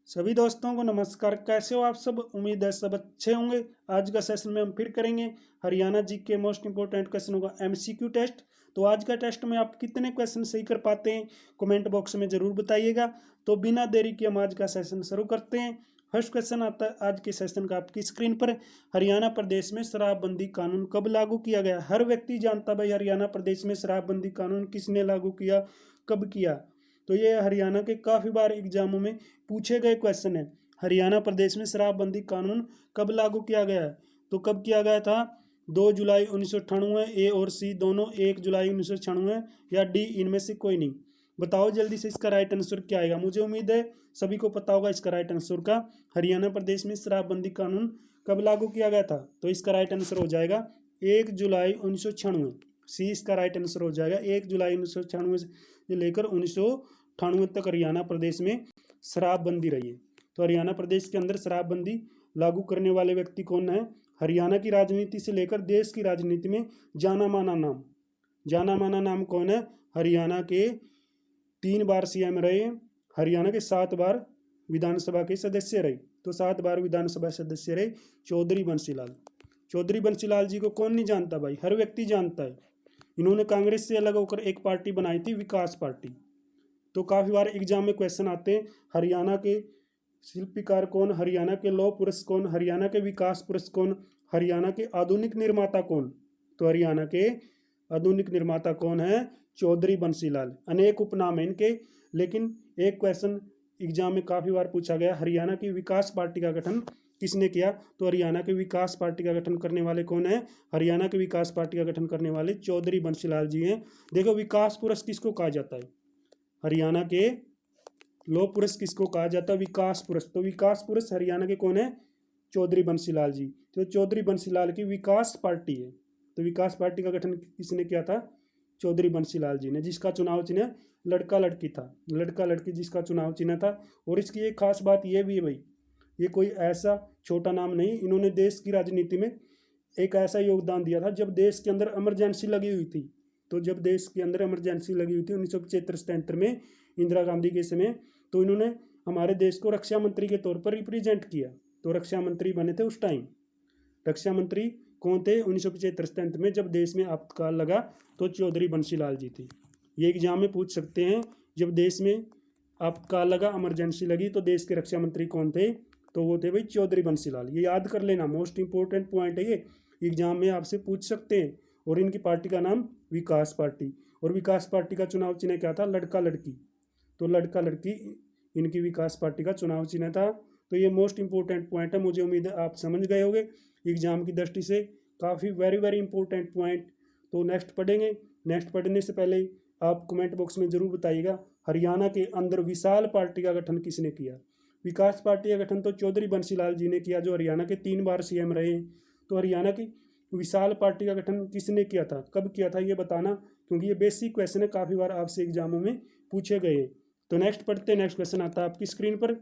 सभी दोस्तों को नमस्कार। कैसे हो आप सब? उम्मीद है सब अच्छे होंगे। आज का सेशन में हम फिर करेंगे हरियाणा जी के मोस्ट इंपोर्टेंट क्वेश्चनों का एमसीक्यू टेस्ट। तो आज का टेस्ट में आप कितने क्वेश्चन सही कर पाते हैं कमेंट बॉक्स में ज़रूर बताइएगा। तो बिना देरी के हम आज का सेशन शुरू करते हैं। फर्स्ट क्वेश्चन आता है आज के सेशन का आपकी स्क्रीन पर। हरियाणा प्रदेश में शराबबंदी कानून कब लागू किया गया? हर व्यक्ति जानता भाई हरियाणा प्रदेश में शराबबंदी कानून किसने लागू किया, कब किया। तो ये हरियाणा के काफ़ी बार एग्जामों में पूछे गए क्वेश्चन है। हरियाणा प्रदेश में शराबबंदी कानून कब लागू किया गया है? तो कब किया गया था? 2 जुलाई 1998। ए और सी दोनों 1 जुलाई 1996 या डी इनमें से कोई नहीं। बताओ जल्दी से इसका राइट आंसर क्या आएगा। मुझे उम्मीद है सभी को पता होगा इसका राइट आंसर का। हरियाणा प्रदेश में शराबबंदी कानून कब लागू किया गया था? तो इसका राइट आंसर हो जाएगा 1 जुलाई 1996। सी इसका राइट आंसर हो जाएगा। 1 जुलाई 1996 से लेकर 1998 तक हरियाणा प्रदेश में शराबबंदी रही है। तो हरियाणा प्रदेश के अंदर शराबबंदी लागू करने वाले व्यक्ति कौन है? हरियाणा की राजनीति से लेकर देश की राजनीति में जाना माना नाम कौन है? हरियाणा के 3 बार सीएम रहे, हरियाणा के 7 बार विधानसभा के सदस्य रहे। तो 7 बार विधानसभा सदस्य रहे चौधरी बंसीलाल। चौधरी बंसीलाल जी को कौन नहीं जानता भाई, हर व्यक्ति जानता है। इन्होंने कांग्रेस से अलग होकर एक पार्टी बनाई थी, विकास पार्टी। तो काफ़ी बार एग्जाम में क्वेश्चन आते हैं हरियाणा के शिल्पकार कौन, हरियाणा के लौह पुरुष कौन, हरियाणा के विकास पुरुष कौन, हरियाणा के आधुनिक निर्माता कौन। तो हरियाणा के आधुनिक निर्माता कौन है? चौधरी बंसीलाल। अनेक उपनाम है इनके, लेकिन एक क्वेश्चन एग्जाम में काफ़ी बार पूछा गया हरियाणा की विकास पार्टी का गठन किसने किया? तो हरियाणा के विकास पार्टी का गठन करने वाले कौन है? हरियाणा के विकास पार्टी का गठन करने वाले चौधरी बंसीलाल जी हैं। देखो विकास पुरुष किसको कहा जाता है? हरियाणा के लौह पुरुष किसको कहा जाता है? विकास पुरुष। तो विकास पुरुष हरियाणा के कौन है? चौधरी बंसीलाल जी। तो चौधरी बंसीलाल की विकास पार्टी है। तो विकास पार्टी का गठन किसने किया था? चौधरी बंसीलाल जी ने, जिसका चुनाव चिन्ह लड़का लड़की था। लड़का लड़की जिसका चुनाव चिन्ह था। और इसकी एक खास बात यह भी है भाई, ये कोई ऐसा छोटा नाम नहीं, इन्होंने देश की राजनीति में एक ऐसा योगदान दिया था जब देश के अंदर इमरजेंसी लगी हुई थी। तो जब देश के अंदर इमरजेंसी लगी हुई थी 1975-77 में इंदिरा गांधी के समय, तो इन्होंने हमारे देश को रक्षा मंत्री के तौर पर रिप्रेजेंट किया। तो रक्षा मंत्री बने थे उस टाइम। रक्षा मंत्री कौन थे 1975-77 में जब देश में आपातकाल लगा? तो चौधरी बंसीलाल जी थे। ये एग्जाम में पूछ सकते हैं, जब देश में आपातकाल लगा, इमरजेंसी लगी, तो देश के रक्षा मंत्री कौन थे? तो वो थे भाई चौधरी बंसीलाल। ये याद कर लेना, मोस्ट इंपॉर्टेंट पॉइंट है ये, एग्जाम में आपसे पूछ सकते हैं। और इनकी पार्टी का नाम विकास पार्टी। और विकास पार्टी का चुनाव चिन्ह क्या था? लड़का लड़की। तो लड़का लड़की इनकी विकास पार्टी का चुनाव चिन्ह था। तो ये मोस्ट इंपॉर्टेंट पॉइंट है, मुझे उम्मीद है आप समझ गए होंगे एग्जाम की दृष्टि से। काफ़ी वेरी वेरी इंपॉर्टेंट पॉइंट। तो नेक्स्ट पढ़ेंगे। नेक्स्ट पढ़ने से पहले आप कमेंट बॉक्स में ज़रूर बताइएगा हरियाणा के अंदर विशाल पार्टी का गठन किसने किया? विकास पार्टी का गठन तो चौधरी बंसीलाल जी ने किया, जो हरियाणा के 3 बार सीएम रहे। तो हरियाणा की विशाल पार्टी का गठन किसने किया था, कब किया था, ये बताना, क्योंकि ये बेसिक क्वेश्चन है, काफ़ी बार आपसे एग्जामों में पूछे गए हैं। तो नेक्स्ट पढ़ते हैं। नेक्स्ट क्वेश्चन आता है आपकी स्क्रीन पर।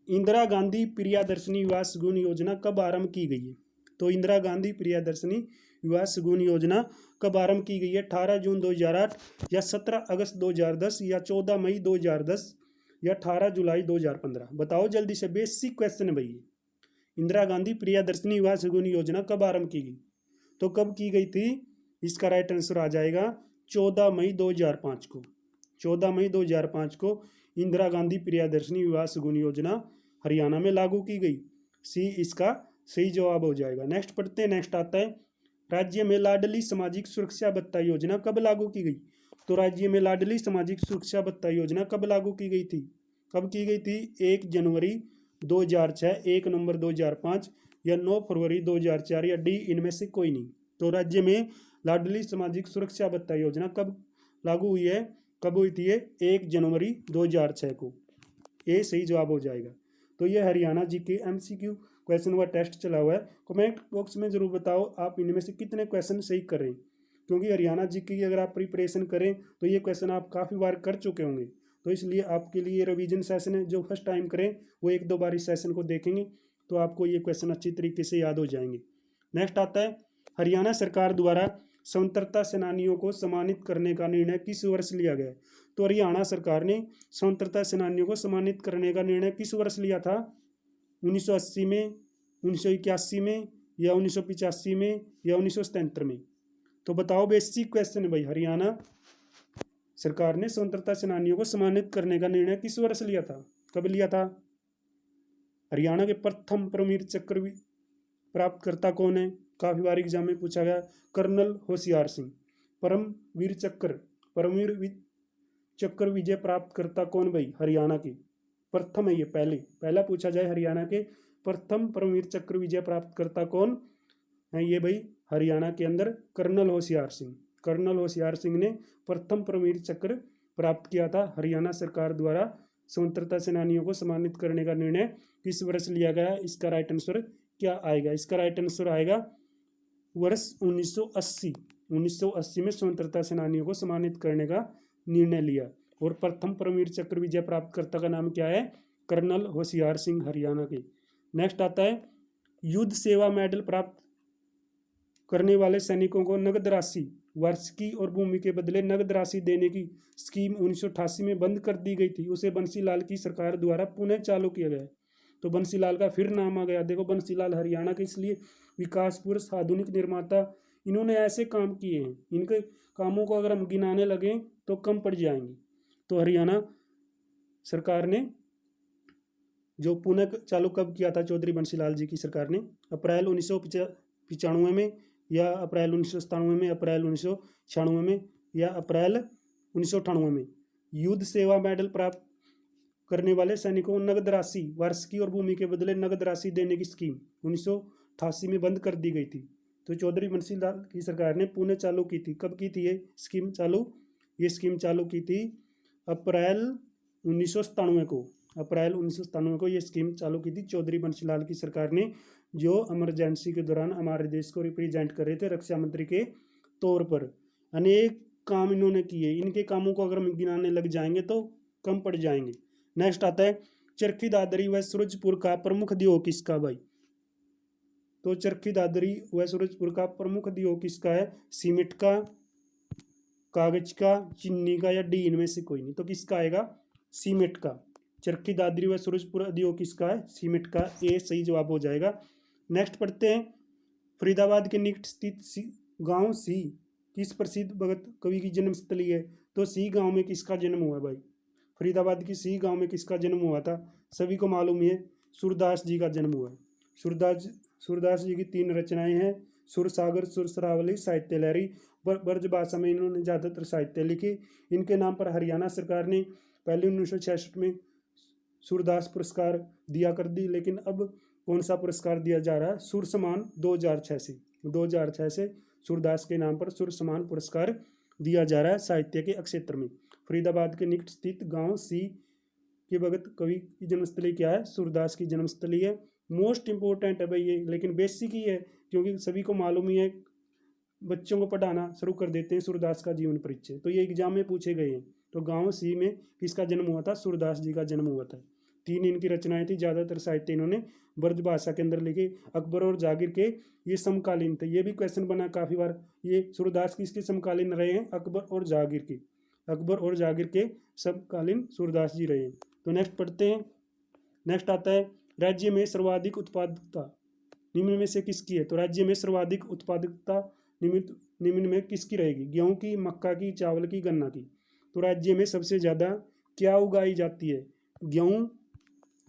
इंदिरा गांधी प्रियदर्शनी युवा सगुन योजना कब आरंभ की गई है? तो इंदिरा गांधी प्रियदर्शनी युवा सगुन योजना कब आरंभ की गई है? 18 जून 2008 या 17 अगस्त 2010 या 14 मई 2010 या 18 जुलाई 2015? बताओ जल्दी से, बेसिक क्वेश्चन है भाई। इंदिरा गांधी प्रियदर्शनी युवा सगुन योजना कब आरंभ की गई? तो कब की गई थी? इसका राइट आंसर आ जाएगा 14 मई 2005 को। 14 मई 2005 को इंदिरा गांधी प्रियदर्शनी युवा सगुन योजना हरियाणा में लागू की गई। सी इसका सही जवाब हो जाएगा। नेक्स्ट पढ़ते हैं। नेक्स्ट आता है, राज्य में लाडली सामाजिक सुरक्षा भत्ता योजना कब लागू की गई? तो राज्य में लाडली सामाजिक सुरक्षा भत्ता योजना कब लागू की गई थी? कब की गई थी? 1 जनवरी 2006, 1 नवंबर 2005 या 9 फरवरी 2004 या डी इनमें से कोई नहीं। तो राज्य में लाडली सामाजिक सुरक्षा भत्ता योजना कब लागू हुई है, कब हुई थी? 1 जनवरी 2006 को। ये सही जवाब हो जाएगा। तो ये हरियाणा जी के एमसीक्यू क्वेश्चन का टेस्ट चला हुआ है। कमेंट बॉक्स में ज़रूर बताओ आप इनमें से कितने क्वेश्चन सही करें, क्योंकि हरियाणा जी की अगर आप प्रिपरेशन करें तो ये क्वेश्चन आप काफ़ी बार कर चुके होंगे। तो इसलिए आपके लिए रिवीजन सेशन है, जो फर्स्ट टाइम करें वो 1-2 बार इस सेशन को देखेंगे तो आपको ये क्वेश्चन अच्छी तरीके से याद हो जाएंगे। नेक्स्ट आता है, हरियाणा सरकार द्वारा स्वतंत्रता सेनानियों को सम्मानित करने का निर्णय किस वर्ष लिया गया? तो हरियाणा सरकार ने स्वतंत्रता सेनानियों को सम्मानित करने का निर्णय किस वर्ष लिया था? 1980 में, 1981 में, या 1985 में, या 1977 में? तो बताओ, बेसिक क्वेश्चन है भाई। हरियाणा सरकार ने स्वतंत्रता सेनानियों को सम्मानित करने का निर्णय किस वर्ष लिया था? कब लिया था? हरियाणा के प्रथम परमवीर चक्र प्राप्तकर्ता कौन है? काफी बार एग्जाम में पूछा गया। कर्नल होशियार सिंह। परमवीर चक्र विजय प्राप्तकर्ता कौन भाई? हरियाणा के प्रथम है ये, पहला पूछा जाए हरियाणा के प्रथम परमवीर चक्र विजय प्राप्तकर्ता कौन है? ये भाई हरियाणा के अंदर कर्नल होशियार सिंह। कर्नल होशियार सिंह ने प्रथम परमवीर चक्र प्राप्त किया था। हरियाणा सरकार द्वारा स्वतंत्रता सेनानियों को सम्मानित करने का निर्णय किस वर्ष लिया गया? इसका राइट आंसर क्या आएगा? इसका राइट आंसर आएगा वर्ष 1980। 1980 में स्वतंत्रता सेनानियों को सम्मानित करने का निर्णय लिया। और प्रथम परमवीर चक्र विजय प्राप्तकर्ता का नाम क्या है? कर्नल होशियार सिंह, हरियाणा के। नेक्स्ट आता है, युद्ध सेवा मेडल प्राप्त करने वाले सैनिकों को नगद राशि, वार्षिकी और भूमि के बदले नगद राशि देने की स्कीम 1988 में बंद कर दी गई थी। उसे बंसीलाल की सरकार द्वारा पुनः चालू किया गया। तो बंसीलाल का फिर नाम आ गया। देखो, बंसीलाल हरियाणा के इसलिए विकास पुरुष, आधुनिक निर्माता, इन्होंने ऐसे काम किए हैं। इनके कामों को अगर हम गिनाने लगे तो कम पड़ जाएंगे। तो हरियाणा सरकार ने जो पुनः चालू कब किया था? चौधरी बंसीलाल जी की सरकार ने अप्रैल 1995 में, या अप्रैल 1997 में, अप्रैल 1996 में, या अप्रैल 1998 में। युद्ध सेवा मेडल प्राप्त करने वाले सैनिकों को नगद राशि, वार्षिकी और भूमि के बदले नगद राशि देने की स्कीम 1988 में बंद कर दी गई थी। तो चौधरी बंसीलाल की सरकार ने पुनः चालू की थी। कब की थी ये स्कीम चालू? ये स्कीम चालू की थी अप्रैल 1997 को। अप्रैल 1997 को ये स्कीम चालू की थी चौधरी बंसीलाल की सरकार ने, जो इमरजेंसी के दौरान हमारे देश को रिप्रेजेंट कर रहे थे रक्षा मंत्री के तौर पर। अनेक काम इन्होंने किए। इनके कामों को अगर हम गिनाने लग जाएंगे तो कम पड़ जाएंगे। नेक्स्ट आता है, चरखी दादरी व सूरजपुर का प्रमुख उद्योग किसका भाई? तो चरखी दादरी व सूरजपुर का प्रमुख उद्योग किसका है? सीमेंट का, कागज का, चीनी का, या डी इनमें से कोई नहीं। तो किसका आएगा? सीमेंट का। चरखी दादरी व सूरजपुर उद्योग किसका है? सीमेंट का। ए सही जवाब हो जाएगा। नेक्स्ट पढ़ते हैं, फरीदाबाद के निकट स्थित गांव सी किस प्रसिद्ध भगत कवि की जन्मस्थली है? तो सी गांव में किसका जन्म हुआ भाई? फरीदाबाद की सी गांव में किसका जन्म हुआ था? सभी को मालूम है, सूरदास जी का जन्म हुआ है। सूरदास जी की 3 रचनाएं हैं, सुरसागर, सुरसरावली, साहित्य लहरी। ब्रज भाषा में इन्होंने ज़्यादातर साहित्य लिखे। इनके नाम पर हरियाणा सरकार ने पहले 1966 में सूरदास पुरस्कार दिया कर दी, लेकिन अब कौन सा पुरस्कार दिया जा रहा है? सुर सम्मान 2006 से सूरदास के नाम पर सुर सम्मान पुरस्कार दिया जा रहा है साहित्य के क्षेत्र में। फरीदाबाद के निकट स्थित गांव सी के भगत कवि की जन्मस्थली क्या है? सूरदास की जन्मस्थली है। मोस्ट इंपोर्टेंट है भाई ये, लेकिन बेसिक ही है, क्योंकि सभी को मालूम ही है। बच्चों को पढ़ाना शुरू कर देते हैं सूरदास का जीवन परिचय, तो ये एग्जाम में पूछे गए हैं। तो गांव सी में किसका जन्म हुआ था? सूरदास जी का जन्म हुआ था। 3 इनकी रचनाएं थी। ज़्यादातर साहित्य इन्होंने ब्रज भाषा के अंदर लिखे। अकबर और जहांगीर के ये समकालीन थे। ये भी क्वेश्चन बना काफ़ी बार। ये सूरदास किसके समकालीन रहे हैं? अकबर और जहांगीर के। अकबर और जहांगीर के समकालीन सूरदास जी रहे हैं। तो नेक्स्ट पढ़ते हैं। नेक्स्ट आता है, राज्य में सर्वाधिक उत्पादकता निम्न में से किसकी है? तो राज्य में सर्वाधिक उत्पादकता निम्न में किसकी रहेगी? गेहूं की, मक्का की, चावल की, गन्ना की। तो राज्य में सबसे ज़्यादा क्या उगाई जाती है? गेहूं,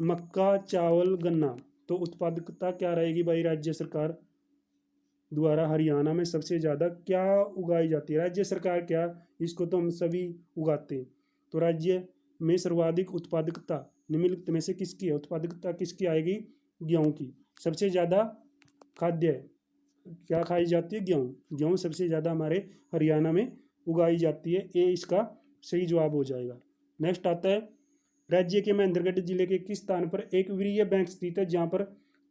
मक्का, चावल, गन्ना। तो उत्पादकता क्या रहेगी भाई राज्य सरकार द्वारा? हरियाणा में सबसे ज़्यादा क्या उगाई जाती है? राज्य सरकार क्या, इसको तो हम सभी उगाते हैं। तो राज्य में सर्वाधिक उत्पादकता निम्नलिखित में से किसकी है? उत्पादकता किसकी आएगी? गेहूं की। सबसे ज़्यादा खाद्य क्या खाई जाती है? गेहूं। गेहूं सबसे ज़्यादा हमारे हरियाणा में उगाई जाती है। ए इसका सही जवाब हो जाएगा। नेक्स्ट आता है, राज्य के महेंद्रगढ़ जिले के किस स्थान पर एक वीर्य बैंक स्थित है जहाँ पर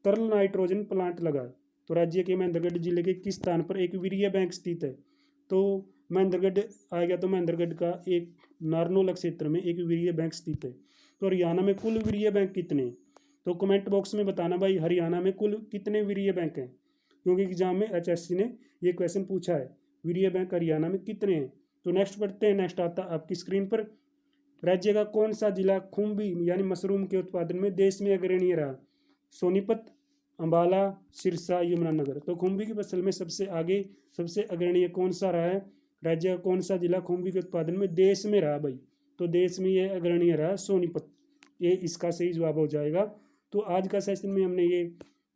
तरल नाइट्रोजन प्लांट लगा है? तो राज्य के महेंद्रगढ़ जिले के किस स्थान पर एक वीर्य बैंक स्थित है? तो महेंद्रगढ़ आ गया। तो महेंद्रगढ़ का एक नारनौल क्षेत्र में एक वीर्य बैंक स्थित है। तो हरियाणा में कुल वीर्य बैंक कितने हैं? तो कमेंट बॉक्स में बताना भाई, हरियाणा में कुल कितने वीर्य बैंक हैं, क्योंकि एग्जाम में HSC ने ये क्वेश्चन पूछा है, वीर्य बैंक हरियाणा में कितने हैं। तो नेक्स्ट पढ़ते हैं। नेक्स्ट आता है आपकी स्क्रीन पर, राज्य का कौन सा जिला खुम्बी यानी मशरूम के उत्पादन में देश में अग्रणी रहा? सोनीपत, अंबाला, सिरसा, यमुनानगर। तो खुम्बी की फसल में सबसे आगे, सबसे अग्रणी कौन सा रहा है? राज्य का कौन सा जिला खुम्बी के उत्पादन में देश में रहा भाई? तो देश में ये अग्रणी रहा सोनीपत। ये इसका सही जवाब हो जाएगा। तो आज का सेशन में हमने ये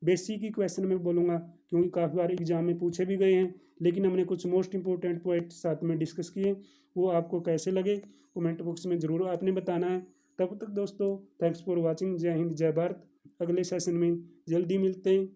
बेसिक ही क्वेश्चन में बोलूँगा, क्योंकि काफ़ी बार एग्जाम में पूछे भी गए हैं, लेकिन हमने कुछ मोस्ट इंपॉर्टेंट पॉइंट साथ में डिस्कस किए। वो आपको कैसे लगे कमेंट बॉक्स में ज़रूर आपने बताना है। तब तक दोस्तों, थैंक्स फॉर वॉचिंग। जय हिंद, जय भारत। अगले सेशन में जल्दी मिलते हैं।